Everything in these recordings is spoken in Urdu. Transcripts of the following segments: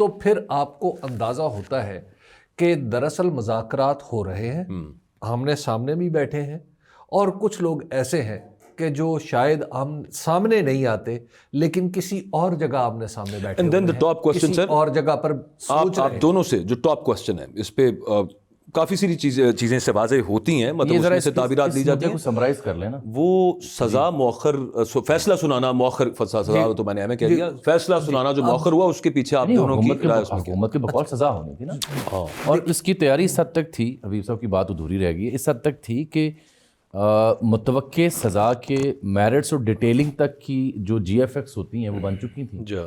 تو پھر آپ کو اندازہ ہوتا ہے کہ دراصل مذاکرات ہو رہے ہیں، آمنے سامنے بھی بیٹھے ہیں، اور کچھ لوگ ایسے ہیں کہ جو شاید سامنے نہیں آتے لیکن کسی اور جگہ آمنے سامنے بیٹھے And then ہوئے the ہیں، top question, کسی sir, اور جگہ پر سوچ رہے آپ ہیں۔ دونوں سے جو ٹاپ کوشچن ہے اس پہ کافی ساری چیزیں سے واضح ہوتی ہیں، مطلب اس میں سے تعبیرات لی جاتی ہیں، سمرائز کر لینا۔ وہ سزا مؤخر، فیصلہ سنانا مؤخر، سزا تو میں نے کہہ دیا، فیصلہ سنانا جو مؤخر ہوا اس کے پیچھے آپ دونوں کی رائے اس میں کیا؟ حکومت کے بقول سزا ہونی تھی نا، اور اس کی تیاری اس حد تک تھی، حبیب صاحب کی بات ادھوری رہ گئی، اس حد تک تھی کہ متوقع سزا کے میرٹس اور ڈیٹیلنگ تک کی جو جی ایف ایکس ہوتی ہیں وہ بن چکی تھیں،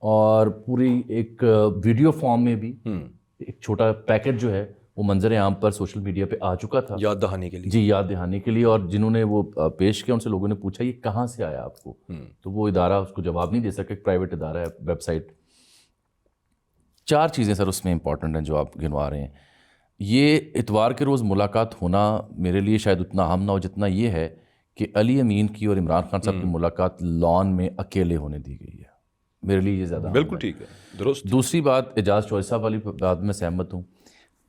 اور پوری ایک ویڈیو فارم میں بھی ایک چھوٹا پیکٹ جو ہے وہ منظر عام پر سوشل میڈیا پہ آ چکا تھا، یاد دہانی کے لیے، جی یاد دہانی کے لیے، اور جنہوں نے وہ پیش کیا ان سے لوگوں نے پوچھا یہ کہاں سے آیا آپ کو، تو وہ ادارہ اس کو جواب نہیں دے سکا، ایک پرائیویٹ ادارہ ہے، ویب سائٹ۔ 4 چیزیں سر اس میں امپورٹنٹ ہیں جو آپ گنوا رہے ہیں۔ یہ اتوار کے روز ملاقات ہونا میرے لیے شاید اتنا اہم نہ ہو جتنا یہ ہے کہ علی امین کی اور عمران خان صاحب کی ملاقات لان میں اکیلے ہونے دی گئی ہے، میرے لیے یہ زیادہ اہم بالکل ہے۔ ٹھیک ہے، درست۔ دوسری بات اعجاز چوہدری صاحب والی بات میں سہمت ہوں۔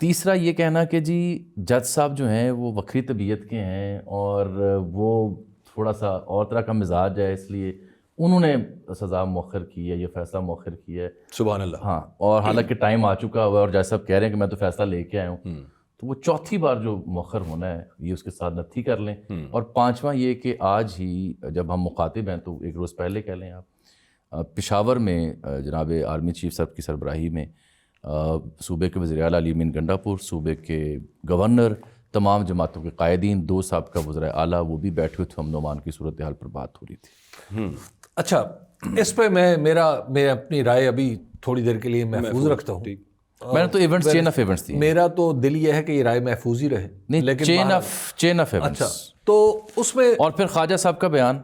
تیسرا یہ کہنا کہ جی جج صاحب جو ہیں وہ وکری طبیعت کے ہیں اور وہ تھوڑا سا اور طرح کا مزاج ہے، اس لیے انہوں نے سزا مؤخر کی ہے، یہ فیصلہ مؤخر کیا ہے، سبحان اللہ۔ ہاں، اور حالانکہ ٹائم آ چکا ہوا ہے اور جج صاحب کہہ رہے ہیں کہ میں تو فیصلہ لے کے آیا ہوں، تو وہ چوتھی بار جو مؤخر ہونا ہے یہ اس کے ساتھ نتھی کر لیں۔ اور پانچواں یہ کہ آج ہی جب ہم مخاطب ہیں تو ایک روز پہلے کہہ لیں آپ، پشاور میں جناب آرمی چیف صاحب کی سربراہی میں صوبے کے وزیر اعلیٰ علی امین گنڈاپور، صوبے کے گورنر، تمام جماعتوں کے قائدین، 2 سابقہ وزرائے اعلیٰ وہ بھی بیٹھے ہوئے تھے، امن و امان کی صورتحال پر بات ہو رہی تھی۔ اچھا، اس پہ میں اپنی رائے ابھی تھوڑی دیر کے لیے محفوظ رکھتا ہوں۔ میں نے تو ایونٹس، چین آف ایونٹس دی، میرا تو دل یہ ہے کہ یہ رائے محفوظ ہی رہے، نہیں چین آف ایونٹس۔ اچھا، تو اس میں اور پھر خواجہ صاحب کا بیان،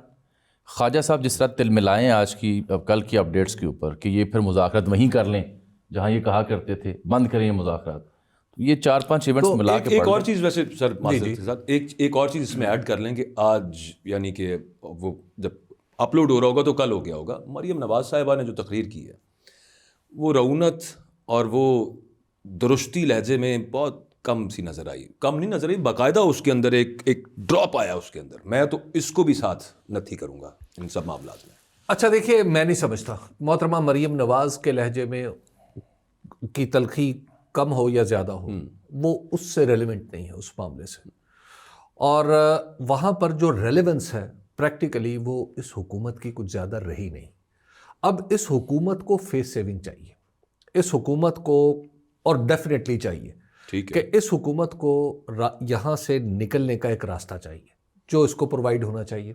خواجہ صاحب جس طرح تل ملائیں آج کی کل کی اپڈیٹس کے اوپر کہ یہ پھر مذاکرات وہیں کر لیں جہاں یہ کہا کرتے تھے، بند کریں یہ مذاکرات، تو یہ 4-5 ایونٹس ملا کے ایک اور چیز ویسے سر معذرت کے ساتھ ایک اور چیز اس میں ایڈ کر لیں کہ آج یعنی کہ وہ جب اپلوڈ ہو رہا ہوگا تو کل ہو گیا ہوگا، مریم نواز صاحبہ نے جو تقریر کی ہے وہ رعونت اور وہ درستی لہجے میں بہت کم سی نظر آئی، کم نہیں نظر آئی، باقاعدہ اس کے اندر ایک ڈراپ آیا اس کے اندر۔ میں تو اس کو بھی ساتھ نتھی کروں گا ان سب معاملات میں۔ اچھا دیکھیے، میں نہیں سمجھتا محترمہ مریم نواز کے لہجے میں کی تلخی کم ہو یا زیادہ ہو، وہ اس سے ریلیونٹ نہیں ہے اس معاملے سے، اور وہاں پر جو ریلیونس ہے پریکٹیکلی وہ اس حکومت کی کچھ زیادہ رہی نہیں۔ اب اس حکومت کو فیس سیونگ چاہیے، اس حکومت کو، اور ڈیفینیٹلی چاہیے کہ اس حکومت کو یہاں سے نکلنے کا ایک راستہ چاہیے جو اس کو پرووائڈ ہونا چاہیے۔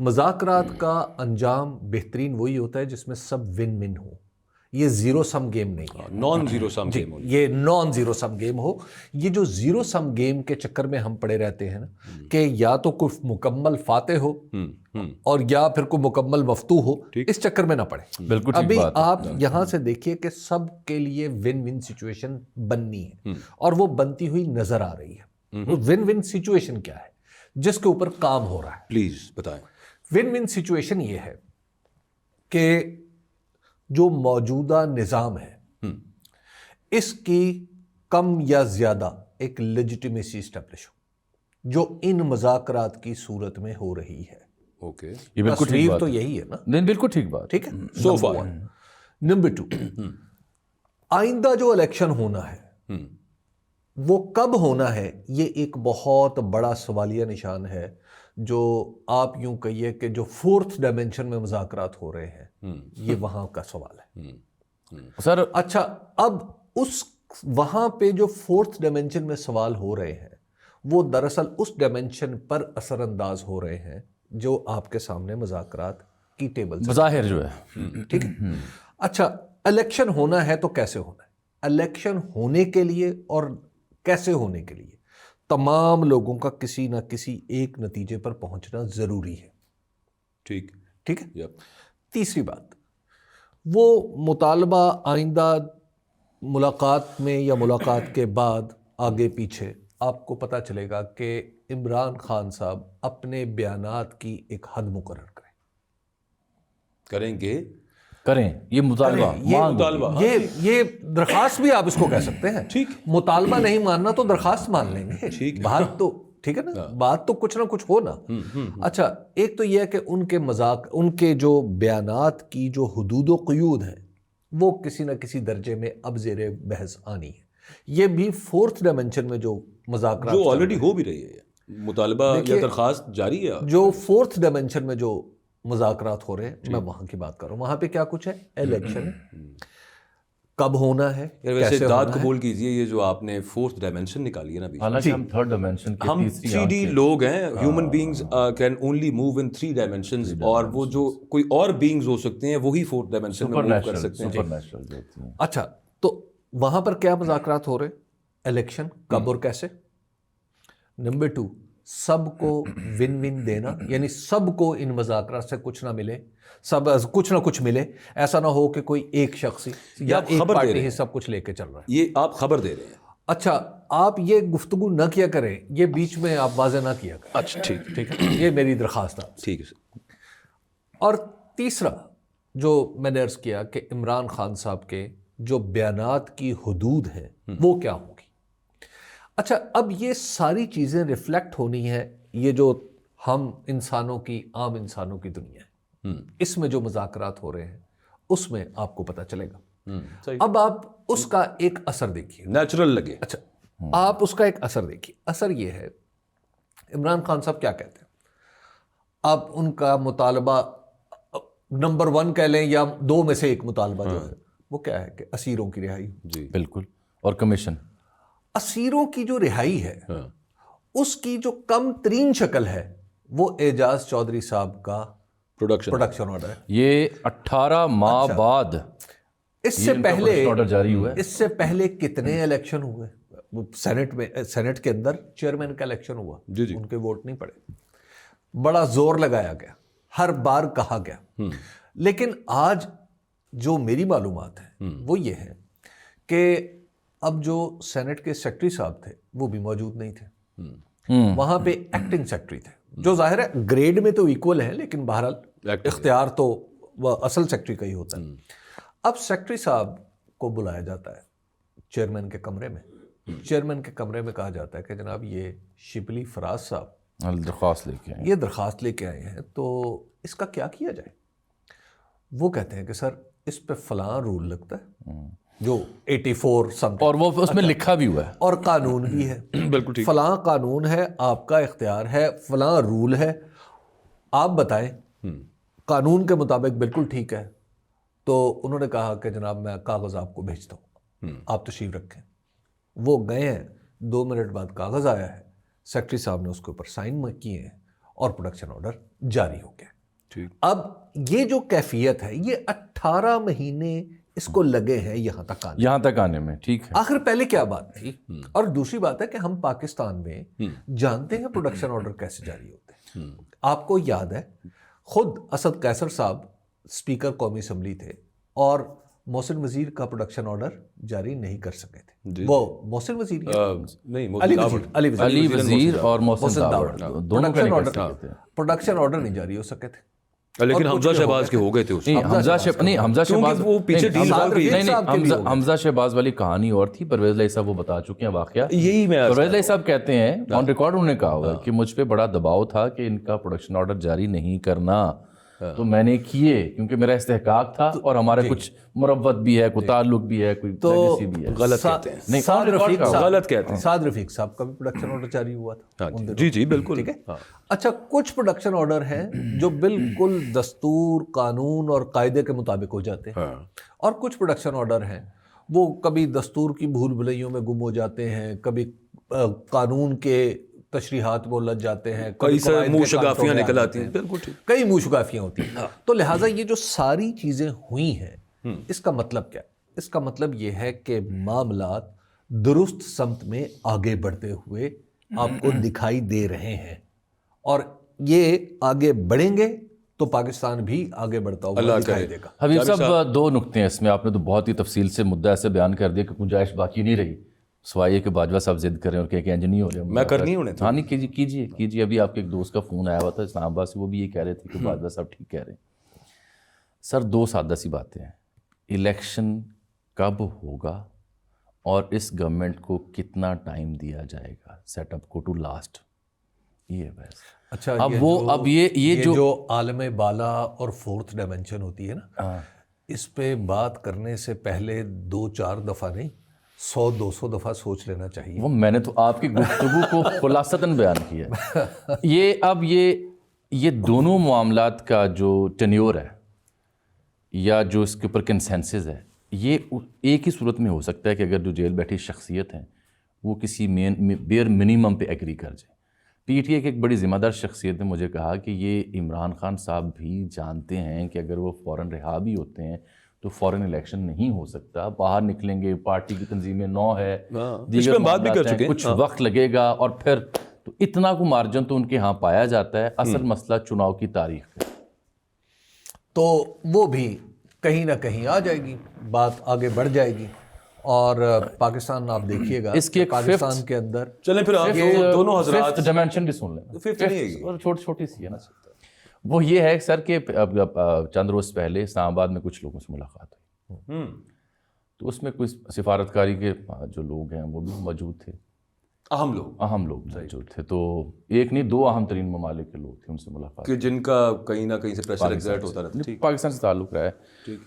مذاکرات کا انجام بہترین وہی ہوتا ہے جس میں سب ون ون ہو، یہ زیرو سم گیم نہیں ہے، نان زیرو سم گیم ہو، یہ نان زیرو سم گیم ہو۔ یہ جو زیرو سم گیم کے چکر میں ہم پڑے رہتے ہیں نا کہ یا تو کوئی مکمل فاتح ہو اور یا پھر کوئی مکمل مفتوح ہو، اس چکر میں نہ پڑے۔ بالکل ابھی آپ یہاں سے دیکھیے کہ سب کے لیے ون ون سچویشن بننی ہے اور وہ بنتی ہوئی نظر آ رہی ہے۔ وہ ون ون سچویشن کیا ہے جس کے اوپر کام ہو رہا ہے؟ پلیز بتائیں۔ ون ون سچویشن یہ ہے کہ جو موجودہ نظام ہے اس کی کم یا زیادہ ایک لیجیٹیمیسی اسٹیبلش ہو جو ان مذاکرات کی صورت میں ہو رہی ہے۔ اوکے، یہ بالکل ٹھیک تصویر بات تو ہے، یہی ہے نا، نہیں بالکل ٹھیک بات، ٹھیک ہے، سو فار۔ نمبر 2، آئندہ جو الیکشن ہونا ہے وہ کب ہونا ہے، یہ ایک بہت بڑا سوالیہ نشان ہے جو آپ یوں کہیے کہ جو 4th ڈائمینشن میں مذاکرات ہو رہے ہیں، یہ وہاں کا سوال ہے۔ سر اچھا، اب اس وہاں پہ جو 4th ڈائمینشن میں سوال ہو رہے ہیں وہ دراصل اس ڈائمینشن پر اثر انداز ہو رہے ہیں جو آپ کے سامنے مذاکرات کی ٹیبل سے، بظاہر جو ہے، ٹھیک ہے۔ اچھا، الیکشن ہونا ہے تو کیسے ہونا ہے؟ الیکشن ہونے کے لیے اور کیسے ہونے کے لیے تمام لوگوں کا کسی نہ کسی ایک نتیجے پر پہنچنا ضروری ہے، ٹھیک ہے۔ تیسری بات، وہ مطالبہ آئندہ ملاقات میں یا ملاقات کے بعد آگے پیچھے آپ کو پتہ چلے گا کہ عمران خان صاحب اپنے بیانات کی ایک حد مقرر کریں گے، کریں یہ مطالبہ مانگ یہ درخواست بھی آپ اس کو کہہ سکتے ہیں. ٹھیک. مطالبہ نہیں ماننا تو درخواست مان لیں گے. بات تو ٹھیک ہے نا, بات تو کچھ نہ کچھ ہو نا. اچھا, ایک تو یہ ہے کہ ان کے مذاق, ان کے جو بیانات کی جو حدود و قیود ہیں وہ کسی نہ کسی درجے میں اب زیر بحث آنی ہے. یہ بھی فورتھ ڈائمنشن میں جو مذاکرات جو آلریڈی ہو بھی رہی ہے, مطالبہ یا درخواست جاری ہے, جو فورتھ ڈائمنشن میں جو مذاکرات ہو رہے ہیں, میں وہاں کی بات کر رہا ہوں. وہاں پہ کیا کچھ ہے, الیکشن کب ہونا ہے, ویسے داد قبول کیجئے یہ جو آپ نے فورتھ ڈائمنشن نکالی ہے نا, حالانکہ ہم تھرڈ ڈائمنشن ہم 3D لوگ ہیں, human beings can only move in 3 dimensions, اور وہ جو کوئی اور بینگز ہو سکتے ہیں وہی فورتھ ڈائمنشن میں موو کر سکتے ہیں. اچھا, تو وہاں پر کیا مذاکرات ہو رہے, الیکشن کب اور کیسے. نمبر 2, سب کو ون ون دینا, یعنی سب کو ان مذاکرات سے کچھ نہ ملے, سب کچھ نہ کچھ ملے. ایسا نہ ہو کہ کوئی ایک شخص یا ایک پارٹی ہی سب کچھ لے کے چل رہا ہے. یہ آپ خبر دے رہے ہیں. اچھا, آپ یہ گفتگو نہ کیا کریں, یہ بیچ میں آپ واضح نہ کیا کریں. اچھا ٹھیک ہے, یہ میری درخواست ہے. ٹھیک ہے. اور تیسرا جو میں نے عرض کیا کہ عمران خان صاحب کے جو بیانات کی حدود ہیں وہ کیا ہوں گی. اچھا, اب یہ ساری چیزیں ریفلیکٹ ہونی ہے, یہ جو ہم انسانوں کی, عام انسانوں کی دنیا ہے, اس میں جو مذاکرات ہو رہے ہیں اس میں آپ کو پتہ چلے گا. اب آپ اس کا ایک اثر دیکھیے, نیچرل لگے. اچھا, آپ اس کا ایک اثر دیکھیے. اثر یہ ہے, عمران خان صاحب کیا کہتے ہیں, اب ان کا مطالبہ نمبر 1 کہہ لیں یا 2 میں سے ایک مطالبہ جو ہے وہ کیا ہے کہ اسیروں کی رہائی. جی بالکل, اور کمیشن. اسیروں کی جو رہائی ہے اس کی جو کم ترین شکل ہے وہ اعجاز چودھری صاحب کا پروڈکشن آرڈر ہے. یہ 18 ماہ بعد اس سے پہلے آرڈر جاری ہوا ہے. اس سے پہلے کتنے الیکشن ہوئے سینٹ میں, سینٹ کے اندر چیئرمین کا الیکشن ہوا, ان کے ووٹ نہیں پڑے, بڑا زور لگایا گیا, ہر بار کہا گیا. لیکن آج جو میری معلومات ہیں وہ یہ ہے کہ اب جو سینٹ کے سیکرٹری صاحب تھے وہ بھی موجود نہیں تھے, وہاں پہ ایکٹنگ سیکرٹری تھے, جو ظاہر ہے گریڈ میں تو ایکول ہیں لیکن بہرحال اختیار تو وہ اصل سیکرٹری کا ہی ہوتا ہے. اب سیکرٹری صاحب کو بلایا جاتا ہے چیئرمین کے کمرے میں. چیئرمین کے کمرے میں کہا جاتا ہے کہ جناب یہ شبلی فراز صاحب درخواست لے کے آئے, یہ درخواست لے کے آئے ہیں, تو اس کا کیا کیا جائے. وہ کہتے ہیں کہ سر اس پہ فلاں رول لگتا ہے جو 84 سم, اور وہ اس میں لکھا بھی ہوا ہے, اور قانون بھی ہے. بالکل ٹھیک. فلاں قانون ہے, آپ کا اختیار ہے, فلاں رول ہے, آپ بتائیں قانون کے مطابق بالکل ٹھیک ہے. تو انہوں نے کہا کہ جناب میں کاغذ آپ کو بھیجتا ہوں, آپ تشریف رکھیں. وہ گئے ہیں, 2 منٹ بعد کاغذ آیا ہے, سیکرٹری صاحب نے اس کے اوپر سائن کیے ہیں اور پروڈکشن آرڈر جاری ہو گیا. اب یہ جو کیفیت ہے یہ 18 مہینے اس کو لگے ہیں یہاں تک آنے میں. ٹھیک ہے, آخر پہلے کیا بات تھی. اور دوسری بات ہے کہ ہم پاکستان میں جانتے ہیں پروڈکشن آرڈر کیسے جاری ہوتے ہیں. آپ کو یاد ہے خود اسد قیصر صاحب اسپیکر قومی اسمبلی تھے اور محسن وزیر کا پروڈکشن آرڈر جاری نہیں کر سکے تھے. وہ محسن وزیر علی وزیر اور محسن داوڑ دونوں پروڈکشن آرڈر نہیں جاری ہو سکے تھے. لیکن حمزہ شہباز کے ہو گئے تھے. حمزہ شہباز والی کہانی اور تھی. پرویز علیہ صاحب وہ بتا چکے ہیں واقعہ. یہی میں پرویز علیہ صاحب کہتے ہیں آن ریکارڈ, انہوں نے کہا ہوا کہ مجھ پہ بڑا دباؤ تھا کہ ان کا پروڈکشن آرڈر جاری نہیں کرنا, تو میں نے کیے کیونکہ میرا استحقاق تھا اور ہمارے کچھ مروت بھی ہے, کوئی تعلق بھی ہے, کوئی لیگیسی بھی ہے. غلط کہتے ہیں, نہیں غلط کہتے ہیں. سعد رفیق صاحب کا بھی پروڈکشن آرڈر جاری ہوا تھا. جی جی بالکل. ٹھیک ہے. اچھا, کچھ پروڈکشن آرڈر ہیں جو بالکل دستور, قانون اور قاعدے کے مطابق ہو جاتے ہیں, اور کچھ پروڈکشن آرڈر ہیں وہ کبھی دستور کی بھول بھلیوں میں گم ہو جاتے ہیں, کبھی قانون کے تشریحات وہ لگ جاتے ہیں, کئی منہ شگافیاں نکل آتی ہیں. بالکل ٹھیک, کئی منہ شگافیاں ہوتی ہیں. تو لہٰذا یہ جو ساری چیزیں ہوئی ہیں اس کا مطلب کیا؟ اس کا مطلب یہ ہے کہ معاملات درست سمت میں آگے بڑھتے ہوئے آپ کو دکھائی دے رہے ہیں, اور یہ آگے بڑھیں گے تو پاکستان بھی آگے بڑھتا ہوا دکھائی دے گا. حبیب صاحب 2 نقطے ہیں اس میں, آپ نے تو بہت ہی تفصیل سے مدعا ایسے بیان کر دیا کہ گنجائش باقی نہیں رہی, سوائے کہ باجوہ صاحب ضد کریں اور کہ انج نہیں ہو رہے. میں کرنی ہونے تھا. ہاں نہیں, کیجیے. ابھی آپ کے ایک دوست کا فون آیا ہوا تھا اسلام آباد سے, وہ بھی یہ کہہ رہے تھے کہ باجوہ صاحب ٹھیک کہہ رہے ہیں. سر 2 سادہ سی باتیں ہیں. الیکشن کب ہوگا اور اس گورنمنٹ کو کتنا ٹائم دیا جائے گا سیٹ اپ کو ٹو لاسٹ, یہ ہے بس. اچھا اب یہ جو عالم بالا اور 4th ڈائمینشن ہوتی ہے نا, اس پہ بات کرنے سے پہلے 2-4 دفعہ نہیں 100-200 دفعہ سوچ لینا چاہیے. وہ میں نے تو آپ کی گفتگو کو خلاصتاً بیان کیا. یہ دونوں معاملات کا جو ٹینیور ہے یا جو اس کے اوپر کنسنسس ہے, یہ ایک ہی صورت میں ہو سکتا ہے کہ اگر جو جیل بیٹھی شخصیت ہیں وہ کسی بیئر منیمم پہ ایگری کر جائے. پی ٹی آئی کی ایک بڑی ذمہ دار شخصیت نے مجھے کہا کہ یہ عمران خان صاحب بھی جانتے ہیں کہ اگر وہ فوراً رہا بھی ہوتے ہیں تو فوراً الیکشن نہیں ہو سکتا, باہر نکلیں گے, پارٹی کی تنظیمیں 9 ہے, دیگر بات بھی کر چکے ہیں, کچھ وقت لگے گا, اور پھر تو اتنا کو مارجن تو ان کے ہاں پایا جاتا ہے. اصل مسئلہ چناؤ کی تاریخ ہے, تو وہ بھی کہیں نہ کہیں آ جائے گی, بات آگے بڑھ جائے گی. اور پاکستان آپ دیکھیے گا اس کی ایک پاکستان کے اندر چلیں پھر آپ دونوں حضرات ڈائمینشن بھی سن لیں. ففتھ چھوٹی سی ہے نا, وہ یہ ہے سر کہ چند روز پہلے اسلام آباد میں کچھ لوگوں سے ملاقات ہوئی, تو اس میں کچھ سفارتکاری کے جو لوگ ہیں وہ بھی موجود تھے, اہم لوگ موجود تھے. تو ایک نہیں 2 اہم ترین ممالک کے لوگ تھے, ان سے ملاقات کہ جن کا کہیں نہ کہیں سے پریشر ایگزرٹ ہوتا رہتا ہے, پاکستان سے تعلق رہا ہے.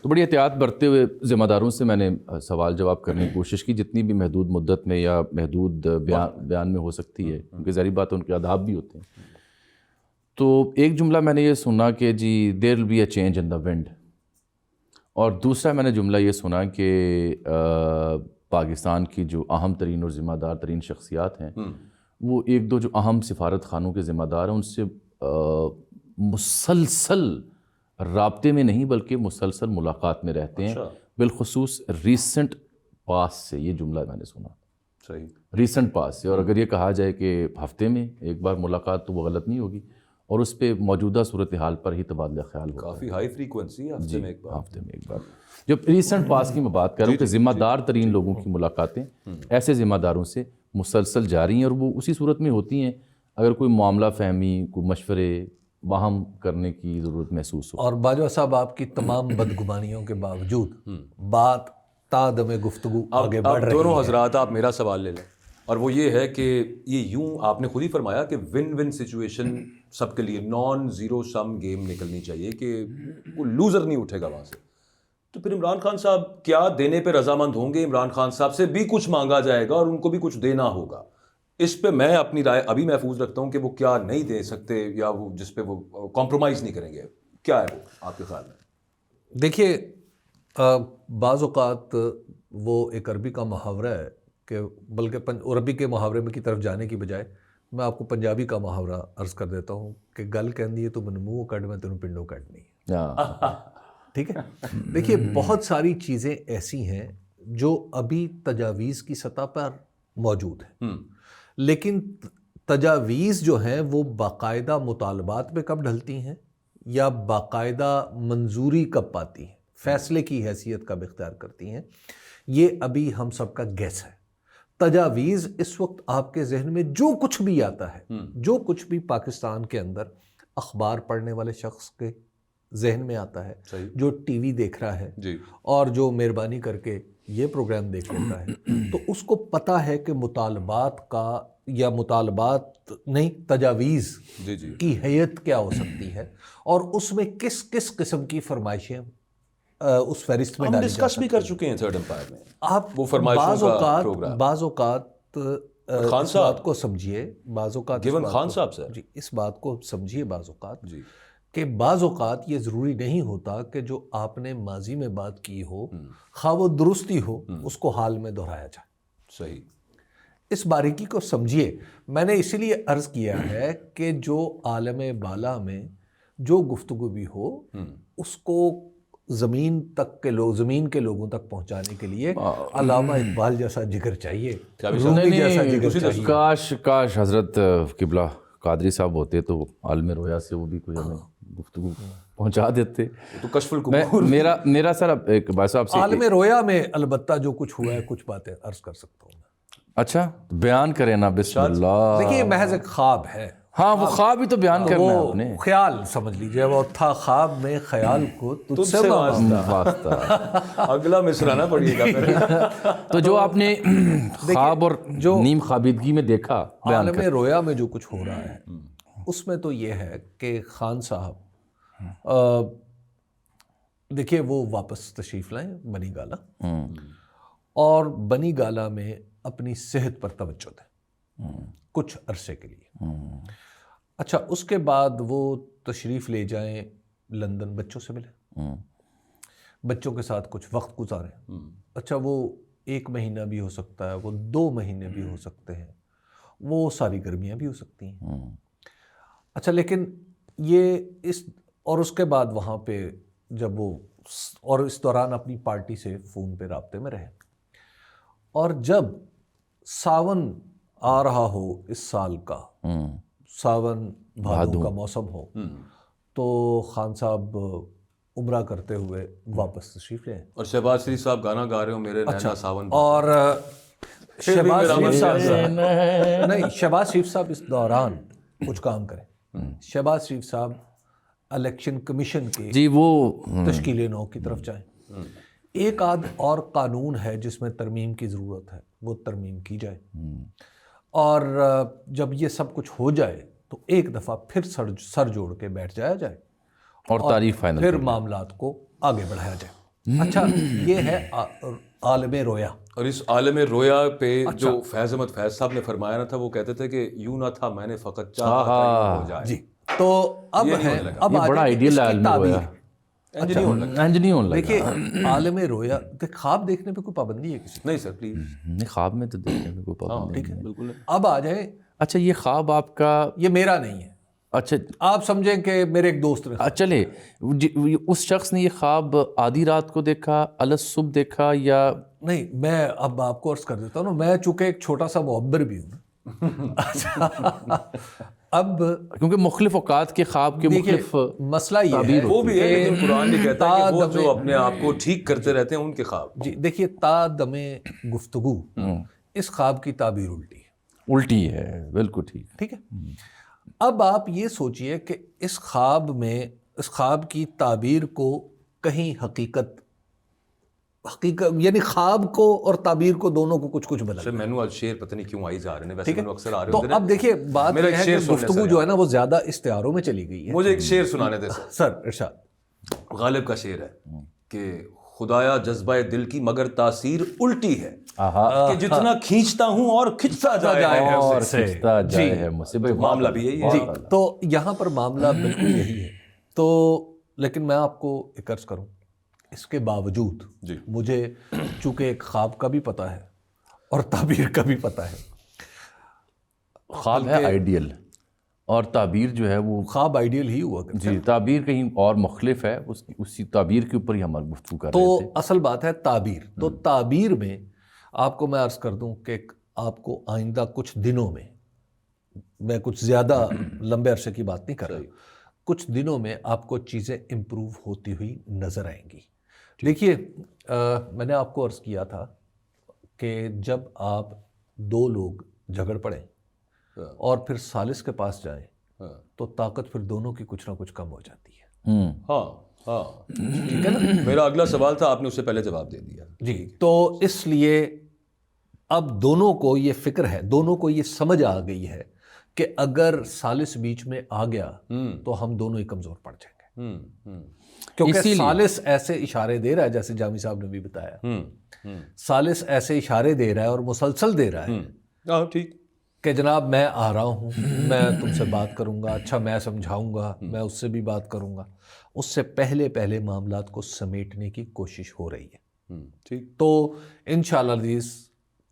تو بڑی احتیاط برتتے ہوئے ذمہ داروں سے میں نے سوال جواب کرنے کی کوشش کی, جتنی بھی محدود مدت میں یا محدود بیان میں ہو سکتی ہے, کیونکہ ظاہری بات ان کے آداب بھی ہوتے ہیں. تو ایک جملہ میں نے یہ سنا کہ جی دیر will be a change in دا ونڈ, اور دوسرا میں نے جملہ یہ سنا کہ پاکستان کی جو اہم ترین اور ذمہ دار ترین شخصیات ہیں وہ 1-2 جو اہم سفارت خانوں کے ذمہ دار ہیں ان سے مسلسل رابطے میں نہیں بلکہ مسلسل ملاقات میں رہتے ہیں, بالخصوص ریسنٹ پاس سے. یہ جملہ میں نے سنا, صحیح, ریسنٹ پاس سے. اور اگر یہ کہا جائے کہ ہفتے میں ایک بار ملاقات تو وہ غلط نہیں ہوگی, اور اس پہ موجودہ صورتحال پر ہی تبادلہ خیال ہوگا. کافی ہائی فریکوینسی ہفتے میں ایک بار. جب ریسنٹ پاس کی میں بات کر رہا ہوں کہ ذمہ دار ترین لوگوں کی ملاقاتیں ایسے ذمہ داروں سے مسلسل جاری ہیں, اور وہ اسی صورت میں ہوتی ہیں اگر کوئی معاملہ فہمی, کوئی مشورے باہم کرنے کی ضرورت محسوس ہو. اور باجوہ صاحب آپ کی تمام بدگمانیوں کے باوجود بات تا دم گفتگو آگے بڑھ رہی ہے. دونوں حضرات آپ میرا سوال لے لیں, اور وہ یہ ہے کہ یہ یوں آپ نے خود ہی فرمایا کہ ون ون سچویشن سب کے لیے, نان زیرو سم گیم نکلنی چاہیے کہ کوئی لوزر نہیں اٹھے گا وہاں سے. تو پھر عمران خان صاحب کیا دینے پہ رضامند ہوں گے؟ عمران خان صاحب سے بھی کچھ مانگا جائے گا اور ان کو بھی کچھ دینا ہوگا. اس پہ میں اپنی رائے ابھی محفوظ رکھتا ہوں کہ وہ کیا نہیں دے سکتے یا وہ جس پہ وہ کمپرومائز نہیں کریں گے. کیا ہے وہ آپ کے خیال میں؟ دیکھیے, بعض اوقات وہ ایک عربی کا محاورہ ہے کہ بلکہ عربی کے محاورے میں کی طرف جانے کی بجائے میں آپ کو پنجابی کا محاورہ عرض کر دیتا ہوں کہ گل کہندی ہے تو من منہ کڈ میں تینوں پنڈوں کڈنی ہے. ٹھیک ہے, دیکھیے بہت ساری چیزیں ایسی ہیں جو ابھی تجاویز کی سطح پر موجود ہیں, لیکن تجاویز جو ہیں وہ باقاعدہ مطالبات پہ کب ڈھلتی ہیں یا باقاعدہ منظوری کب پاتی ہیں, فیصلے کی حیثیت کب اختیار کرتی ہیں, یہ ابھی ہم سب کا گیس ہے. تجاویز اس وقت آپ کے ذہن میں جو کچھ بھی آتا ہے, جو کچھ بھی پاکستان کے اندر اخبار پڑھنے والے شخص کے ذہن میں آتا ہے, جو ٹی وی دیکھ رہا ہے اور جو مہربانی کر کے یہ پروگرام دیکھ لیتا ہے, تو اس کو پتہ ہے کہ مطالبات کا یا مطالبات نہیں تجاویز کی حیت کیا ہو سکتی ہے, اور اس میں کس کس قسم کی فرمائشیں اس فہرست میں ڈالی جا سکتی ہیں. ڈسکس بھی کر چکے ہیں تھرڈ امپائر میں. آپ وہ فرمائشوں کا پروگرام بعض اوقات خان اس بات کو سمجھیے, بعض اوقات گیون خان صاحب سے جی اس بات کو سمجھیے بعض اوقات کہ بعض اوقات یہ ضروری نہیں ہوتا کہ جو آپ نے ماضی میں بات کی ہو خواہ وہ درستی ہو اس کو حال میں دہرایا جائے. صحیح, اس باریکی کو سمجھیے. میں نے اسی لیے عرض کیا ہے کہ جو عالم بالا میں جو گفتگو بھی ہو اس کو زمین تک کے لوگ, زمین کے لوگوں تک پہنچانے کے لیے علامہ اقبال جیسا جگر چاہیے, رومی جیسا جگر چاہیے. کاش حضرت قبلہ قادری صاحب ہوتے تو عالم رویا سے وہ بھی کوئی ہمیں گفتگو پہنچا دیتے. تو کشف القبور میرا سر ایک بھائی صاحب سے عالم رویا میں البتہ جو کچھ ہوا ہے کچھ باتیں عرض کر سکتا ہوں. اچھا بیان کریں نا, بسم اللہ. دیکھیے محض ایک خواب ہے, ہاں وہ خواب ہی تو بیان کرنا ہے آپ نے. وہ خیال سمجھ لیجئے، وہ تھا خواب میں خیال کو تجھ سے واسطہ. اگلا مصرع نہ پڑھیے گا پھر. تو جو آپ نے خواب اور نیم خوابیدگی میں دیکھا بیان عالم رویا میں جو کچھ ہو رہا ہے اس میں تو یہ ہے کہ خان صاحب دیکھیے وہ واپس تشریف لائیں بنی گالا، اور بنی گالا میں اپنی صحت پر توجہ دیں کچھ عرصے کے لیے. اچھا اس کے بعد وہ تشریف لے جائیں لندن، بچوں سے ملیں، بچوں کے ساتھ کچھ وقت گزاریں. اچھا وہ 1 مہینہ بھی ہو سکتا ہے، وہ 2 مہینے بھی ہو سکتے ہیں، وہ ساری گرمیاں بھی ہو سکتی ہیں. اچھا لیکن یہ اور اس کے بعد وہاں پہ جب وہ اور اس دوران اپنی پارٹی سے فون پہ رابطے میں رہے، اور جب ساون آ رہا ہو اس سال کا، ساون بھادو کا موسم ہو، تو خان صاحب عمرہ کرتے ہوئے واپس تشریف لیں. اور شہباز شریف صاحب گانا گا رہے ہو میرے نینا ساون. اور شہباز شریف صاحب نہیں، شہباز شریف صاحب اس دوران کچھ کام کریں. شہباز شریف صاحب الیکشن کمیشن کے جی وہ تشکیل نو کی طرف جائیں. ایک آدھ اور قانون ہے جس میں ترمیم کی ضرورت ہے، وہ ترمیم کی جائے. اور جب یہ سب کچھ ہو جائے تو ایک دفعہ پھر سر جوڑ کے بیٹھ جایا جائے اور تاریخ فائنل پھر معاملات کو آگے بڑھایا جائے. اچھا یہ ہے عالم رویا. اور اس عالم رویا پہ جو فیض احمد فیض صاحب نے فرمایا نہ تھا، وہ کہتے تھے کہ یوں نہ تھا میں نے فقط چاہا تھا یوں ہو جائے. جی تو اب ہے، اب یہ بڑا آئیڈیل عالم رویا. انجنی ہونے لگا. دیکھیے عالم رویا، خواب دیکھنے پہ کوئی پابندی ہے کسی؟ نہیں سر پلیز. نہیں خواب میں تو دیکھنے میں کوئی پابندی نہیں ہے. بالکل. اب آ جائیں. اچھا یہ خواب آپ کا، یہ میرا نہیں ہے، اچھا آپ سمجھیں کہ میرے ایک دوست نے. چلے اس شخص نے یہ خواب آدھی رات کو دیکھا، الصبح دیکھا، یا نہیں میں اب آپ کو عرض کر دیتا ہوں نا، میں چونکہ ایک چھوٹا سا معبر بھی ہوں. اب کیونکہ مختلف اوقات کے خواب کے مختلف مسئلہ یہ ہے، وہ بھی ہے لیکن قرآن بھی کہتا ہے کہ وہ جو اپنے آپ کو ٹھیک کرتے رہتے ہیں ان کے خواب. جی دیکھیے تا دم گفتگو اس خواب کی تعبیر الٹی ہے. بالکل ٹھیک ہے. اب آپ یہ سوچئے کہ اس خواب کی تعبیر کو کہیں حقیقت یعنی خواب کو اور تعبیر کو دونوں کو کچھ بدل. سر مینو آج شعر پتہ نہیں کیوں آئی جا رہے ہیں، ویسے مینو اکثر آ رہے ہوتے ہیں. تو اب دیکھیے بات یہ ہے کہ گفتگو جو ہے نا وہ زیادہ استعاروں میں چلی گئی ہے. مجھے ایک شعر سنانے دے سر. ارشاد. غالب کا شعر ہے کہ خدایا جذبہ دل کی مگر تاثیر الٹی ہے کہ جتنا کھینچتا ہوں اور کھنچتا جائے ہے مجھ سے. معاملہ بھی یہی ہے. جی تو یہاں پر معاملہ بالکل یہی ہے. تو لیکن میں آپ کو ایک عرض کروں، اس کے باوجود مجھے چونکہ ایک خواب کا بھی پتہ ہے اور تعبیر کا بھی پتہ ہے. خواب ہے آئیڈیل اور تعبیر جو ہے وہ خواب آئیڈیل ہی ہوا کرتا ہے. جی تعبیر کہیں اور مختلف ہے، اسی تعبیر کے اوپر ہی ہم گفتگو کر رہے تھے. تو اصل بات ہے تعبیر. تو تعبیر میں آپ کو میں عرض کر دوں کہ آپ کو آئندہ کچھ دنوں میں کچھ زیادہ لمبے عرصے کی بات نہیں کر رہا، کچھ دنوں میں آپ کو چیزیں امپروو ہوتی ہوئی نظر آئیں گی. دیکھیے میں نے آپ کو عرض کیا تھا کہ جب آپ 2 لوگ جھگڑ پڑیں اور پھر ثالث کے پاس جائیں تو طاقت پھر دونوں کی کچھ نہ کچھ کم ہو جاتی ہے. ہاں ٹھیک ہے نا. میرا اگلا سوال تھا، آپ نے اس سے پہلے جواب دے دیا. جی تو اس لیے اب دونوں کو یہ فکر ہے، دونوں کو یہ سمجھ آ گئی ہے کہ اگر ثالث بیچ میں آ گیا تو ہم دونوں ہی کمزور پڑ جائیں گے. کیونکہ ثالث ایسے اشارے دے رہا ہے، جیسے جامی صاحب نے بھی بتایا، ثالث ایسے اشارے دے رہا ہے اور مسلسل دے رہا ہے ٹھیک کہ جناب میں آ رہا ہوں، میں تم سے بات کروں گا، اچھا میں سمجھاؤں گا، میں اس سے بھی بات کروں گا. اس سے پہلے معاملات کو سمیٹنے کی کوشش ہو رہی ہے. ٹھیک. تو انشاءاللہ عزیز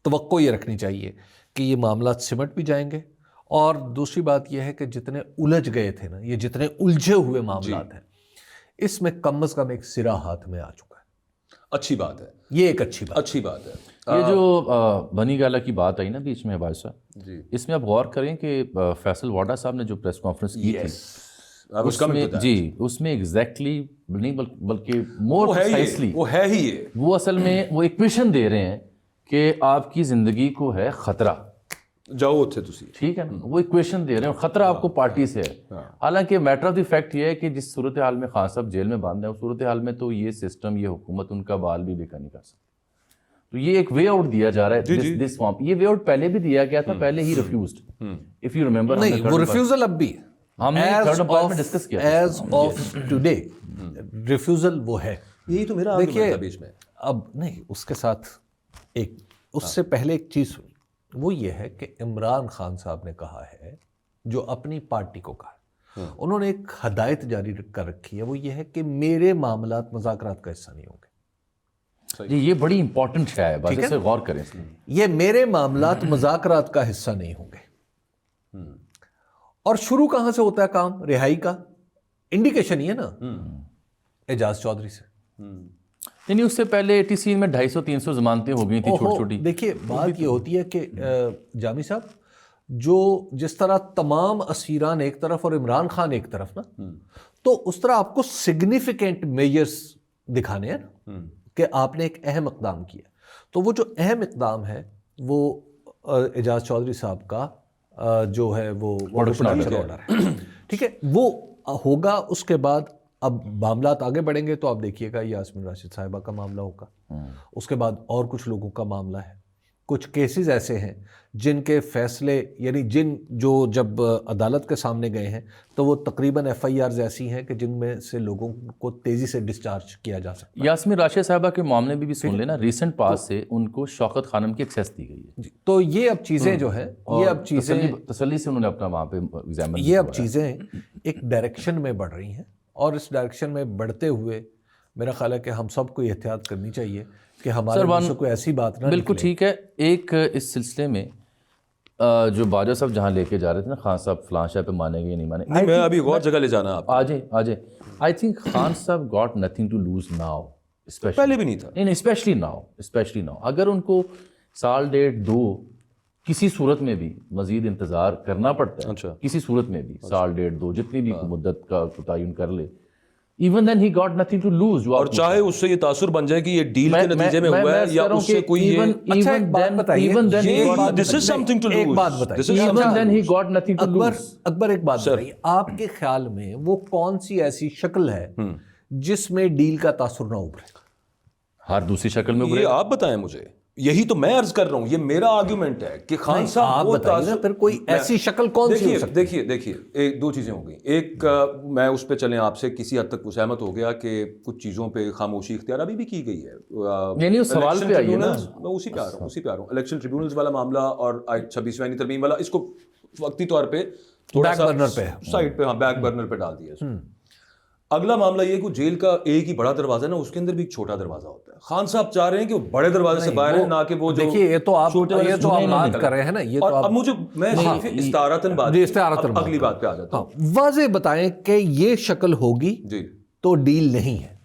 توقع یہ رکھنی چاہیے کہ یہ معاملات سمٹ بھی جائیں گے. اور دوسری بات یہ ہے کہ جتنے الجھ گئے تھے نا، یہ جتنے الجھے ہوئے معاملات ہیں، اس میں کم از کم ایک سرا ہاتھ میں آ چکا ہے. اچھی بات ہے، یہ ایک اچھی بات ہے. یہ جو بنی گالا کی بات آئی نا بیچ میں بادشاہ، اس میں آپ غور کریں کہ فیصل واڈا صاحب نے جو پریس کانفرنس کی تھی، اس میں ایگزیکٹلی نہیں بلکہ مور پریسائزلی وہ اصل میں وہ ایک ایکویشن دے رہے ہیں کہ آپ کی زندگی کو ہے خطرہ، جاؤ اتھے تسی. ٹھیک ہے نا, وہ ایکویشن دے رہے ہیں, خطرہ آپ کو پارٹی سے ہے. حالانکہ میٹر آف دی فیکٹ یہ ہے کہ جس صورتحال میں خان صاحب جیل میں بند ہیں اس صورتحال میں تو یہ سسٹم, یہ حکومت ان کا بال بھی بیکا نہیں کر سکتی. تو یہ ایک وے آؤٹ دیا جا رہا ہے دس فارم. یہ وے آؤٹ پہلے بھی دیا گیا تھا, پہلے ہی ریفیوزڈ, اف یو ریمبر. نہیں, وہ ریفیوزل اب بھی ہم نے تھرڈ امپائر میں ڈسکس کیا ایز آف ٹوڈے ریفیوزل وہ ہے. یہی تو میرا دیکھیے آرگومنٹ تھا بیچ میں. اب نہیں, اس کے ساتھ ایک اس سے پہلے ایک چیز ہوئی, وہ یہ ہے کہ عمران خان صاحب نے کہا ہے, جو اپنی پارٹی کو کہا, انہوں نے ایک ہدایت جاری کر رکھی ہے, وہ یہ ہے کہ میرے معاملات مذاکرات کا حصہ نہیں ہوں گے. یہ بڑی امپورٹنٹ ہے, بات اس سے غور کریں. یہ میرے معاملات مذاکرات کا حصہ نہیں ہوں گے. اور شروع کہاں سے ہوتا ہے کام رہائی کا؟ انڈیکیشن یہ نا اعجاز چودھری سے. یعنی اس سے پہلے 80 میں 250-300 ضمانتیں ہو گئی تھیں چھوٹی چھوٹی. دیکھیے بات یہ ہوتی ہے کہ جامی صاحب, جو جس طرح تمام اسیران ایک طرف اور عمران خان ایک طرف نا, تو اس طرح آپ کو سگنیفیکنٹ میجرز دکھانے ہیں نا کہ آپ نے ایک اہم اقدام کیا. تو وہ جو اہم اقدام ہے وہ اعجاز چودھری صاحب کا جو ہے وہ پروڈکشن آرڈر ہے. ٹھیک ہے, وہ ہوگا. اس کے بعد اب معاملات آگے بڑھیں گے تو آپ دیکھیے گا یاسمین راشد صاحبہ کا معاملہ ہوگا, اس کے بعد اور کچھ لوگوں کا معاملہ ہے. کچھ کیسز ایسے ہیں جن کے فیصلے, یعنی جو جب عدالت کے سامنے گئے ہیں تو وہ تقریباً FIRs ایسی ہیں کہ جن میں سے لوگوں کو تیزی سے ڈسچارج کیا جا سکتا ہے. یاسمین راشد صاحبہ کے معاملے میں بھی سن لینا, ریسنٹ پاس سے ان کو شوکت خانم کی ایکسیس دی گئی ہے. تو یہ اب چیزیں جو ہیں, یہ اب چیزیں تسلی سے انہوں نے اپنا وہاں پہ ایگزامن, یہ اب چیزیں ایک ڈائریکشن میں بڑھ رہی ہیں, اور اس ڈائریکشن میں بڑھتے ہوئے میرا خیال ہے کہ ہم سب کو احتیاط کرنی چاہیے کہ ہمارے منہ سے کوئی ایسی بات نہ. بالکل ٹھیک ہے. ایک اس سلسلے میں جو باجوہ صاحب جہاں لے کے جا رہے تھے نا, خان صاحب فلاں شاہ پہ مانیں گے یا نہیں مانیں, میں ابھی غور جگہ لے جانا آپ. آ جائیں. آئی think Khan sahab got nothing to lose now, پہلے بھی نہیں تھا. نہیں, اسپیشلی ناؤ. اگر ان کو سال ڈیڑھ 2 کسی صورت میں بھی مزید انتظار کرنا پڑتا ہے, کسی صورت میں بھی سال ڈیڑھ 2 جتنی بھی مدت کا تعین کر لے, even then he got nothing to lose. اور چاہے اس سے یہ تاثر بن جائے کہ یہ ڈیل کے نتیجے میں ہوا ہے یا اس سے کوئی یہ, اچھا ایک بات بتائیے, this is something to lose. ایک بات بتائیے, even then he got nothing to lose. اکبر ایک بات بتائیے, آپ کے خیال میں وہ کون سی ایسی شکل ہے جس میں ڈیل کا تاثر نہ ابھرے؟ ہر دوسری شکل میں ابھرے. یہ آپ بتائیں مجھے, یہی تو میں عرض کر رہا ہوں, یہ میرا آرگومنٹ ہے کہ خان صاحب آپ بتائیے پھر کوئی ایسی شکل کون سی ہو سکتی ہے؟ دیکھیے ایک 2 چیزیں ہو گئیں. ایک میں اس پہ چلیں آپ سے کسی حد تک سہمت ہو گیا کہ کچھ چیزوں پہ خاموشی اختیار ابھی بھی کی گئی ہے. یعنی اس سوال پہ آئیے نا, میں اسی پہ آ رہا ہوں. الیکشن ٹریبیونلز والا معاملہ اور 26ویں ترمیم والا, اس کو وقتی طور پہ تھوڑا سا سائڈ پہ, ہاں بیک برنر پہ ڈال دیا. اگلا معاملہ یہ کہ جیل کا ایک ہی بڑا دروازہ ہے نا, اس کے اندر بھی ایک چھوٹا دروازہ ہوتا ہے. خان صاحب چاہ رہے ہیں کہ وہ بڑے دروازے سے باہر ہیں, نہ کہ وہ جو دیکھیے یہ تو آپ بات کر رہے ہیں نا, یہ تو اب مجھے میں استعارتاً بات, اگلی بات پہ آ جاتا ہوں. واضح بتائیں کہ یہ شکل ہوگی جی تو ڈیل نہیں ہے.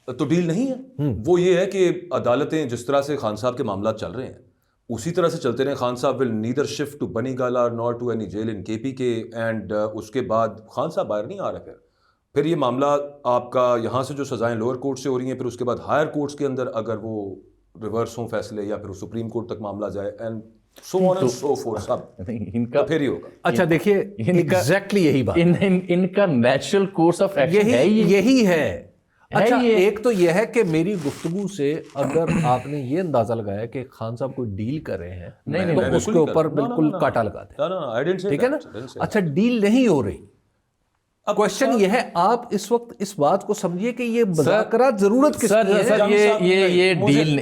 تو ڈیل نہیں ہے. وہ یہ ہے کہ عدالتیں جس طرح سے خان صاحب کے معاملات چل رہے ہیں اسی طرح سے چلتے رہے. خان صاحب ول neither shift to Bani Gala nor to any jail in KP کے, اینڈ اس کے بعد خان صاحب باہر نہیں آ رہے. پھر یہ معاملہ آپ کا یہاں سے جو سزائیں لوور کورٹ سے ہو رہی ہیں, پھر اس کے بعد ہائر کورٹس کے اندر اگر وہ ریورس ہوں فیصلے, یا پھر سپریم کورٹ تک معاملہ جائے, and so on and so forth, اب ان کا پھر ہی ہوگا. اچھا دیکھیے ایگزیکٹلی یہی بات, ان کا نیچرل کورس آف ایکشن یہی ہے. اچھا ایک تو یہ ہے کہ میری گفتگو سے اگر آپ نے یہ اندازہ لگایا کہ خان صاحب کوئی ڈیل کر رہے ہیں تو اس کے اوپر بالکل کاٹا لگا دیں, ٹھیک ہے نا. اچھا ڈیل نہیں ہو رہی, کوشچن یہ ہے آپ اس وقت اس بات کو سمجھیے کہ یہ مذاکرات ضرورت کس کی ہے. سر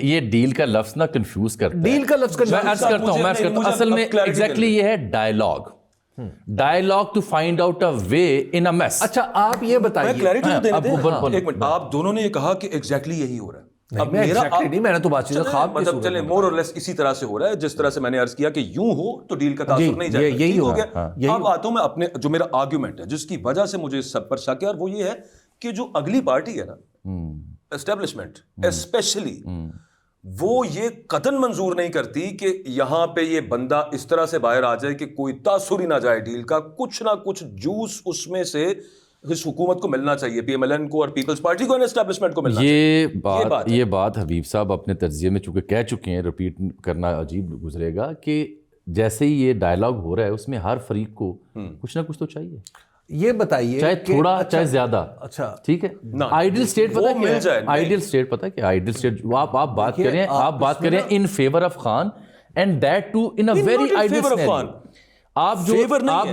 یہ ڈیل کا لفظ نا کنفیوز کرتا ہے. ڈیل کا لفظ میں عرض کرتا ہوں اصل میں ایگزیکٹلی یہ ہے dialogue to find out a way in a mess. اچھا آپ یہ بتائیے, ایک منٹ, آپ دونوں نے یہ کہا کہ ایگزیکٹلی یہی ہو رہا ہے. اب میں نے تو بات خواب مطلب چلے مور اور لیس اسی طرح سے ہو رہا ہے جس طرح سے میں نے عرض کیا کہ یوں ہو تو ڈیل کا تاثر نہیں جائے. یہی ہو گیا. اب آتا ہوں میں اپنے جو میرا آرگیومنٹ ہے جس کی وجہ سے مجھے اس سب پر شک ہے, اور وہ یہ ہے کہ جو اگلی پارٹی ہے نا, اسٹیبلشمنٹ اسپیشلی, وہ یہ قطعاً منظور نہیں کرتی کہ یہاں پہ یہ بندہ اس طرح سے باہر آ جائے کہ کوئی تاثر ہی نہ جائے ڈیل کا. کچھ نہ کچھ جوس اس میں سے اس حکومت کو ملنا چاہیے, PMLN کو اور پیپلز پارٹی کو اور اسٹیبلشمنٹ کو ملنا چاہیے. یہ بات حبیب صاحب اپنے تجزیے میں چونکہ کہہ چکے ہیں, ریپیٹ کرنا عجیب گزرے گا, کہ جیسے ہی یہ ڈائلاگ ہو رہا ہے اس میں ہر فریق کو کچھ نہ کچھ تو چاہیے, یہ بتائیے چاہے تھوڑا چاہے زیادہ. اچھا ٹھیک ہے, آئیڈیل اسٹیٹ پتہ ہے, آئیڈیل اسٹیٹ پتہ ہے کہ آئیڈیل اسٹیٹ آپ بات کریں, آپ بات کریں in favour of Khan and that too in a very ideal scenario. آپ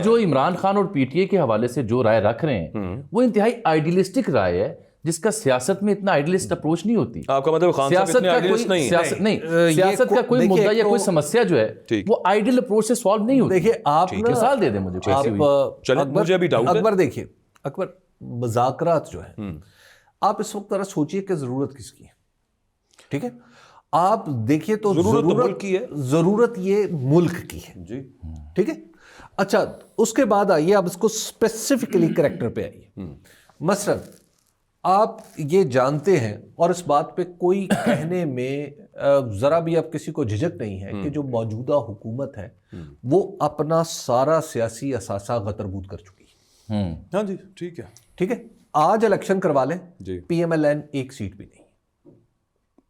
جو عمران خان اور پی ٹی اے کے حوالے سے جو رائے رکھ رہے ہیں وہ انتہائی آئیڈیلسٹک رائے ہے, جس کا سیاست میں اتنا آئیڈیلسٹ اپروچ نہیں ہوتی. آپ کا مطلب خان صاحب اتنے آئیڈیلسٹ نہیں ہیں؟ سیاست کا کوئی مدعا یا کوئی سمسیا جو ہے وہ آئیڈیل اپروچ سے سالو نہیں ہوتی. دیکھیے آپ مثال دے دیں مجھے. مجھے ابھی ڈاؤٹ ہے. اکبر دیکھیے, اکبر مذاکرات جو ہیں آپ اس وقت ذرا سوچئے کہ ضرورت کس کی ہے. ٹھیک ہے, آپ دیکھیے تو ضرورت کی ہے, ضرورت یہ ملک کی ہے. جی ٹھیک ہے. اچھا اس کے بعد آئیے آپ اس کو اسپیسیفکلی کریکٹر پہ آئیے. مثلا آپ یہ جانتے ہیں اور اس بات پہ کوئی کہنے میں ذرا بھی اب کسی کو جھجک نہیں ہے کہ جو موجودہ حکومت ہے وہ اپنا سارا سیاسی اثاثہ غتربود کر چکی ہے. ہاں جی ٹھیک ہے. ٹھیک ہے, آج الیکشن کروا لیں, پی ایم ایل این ایک سیٹ بھی نہیں.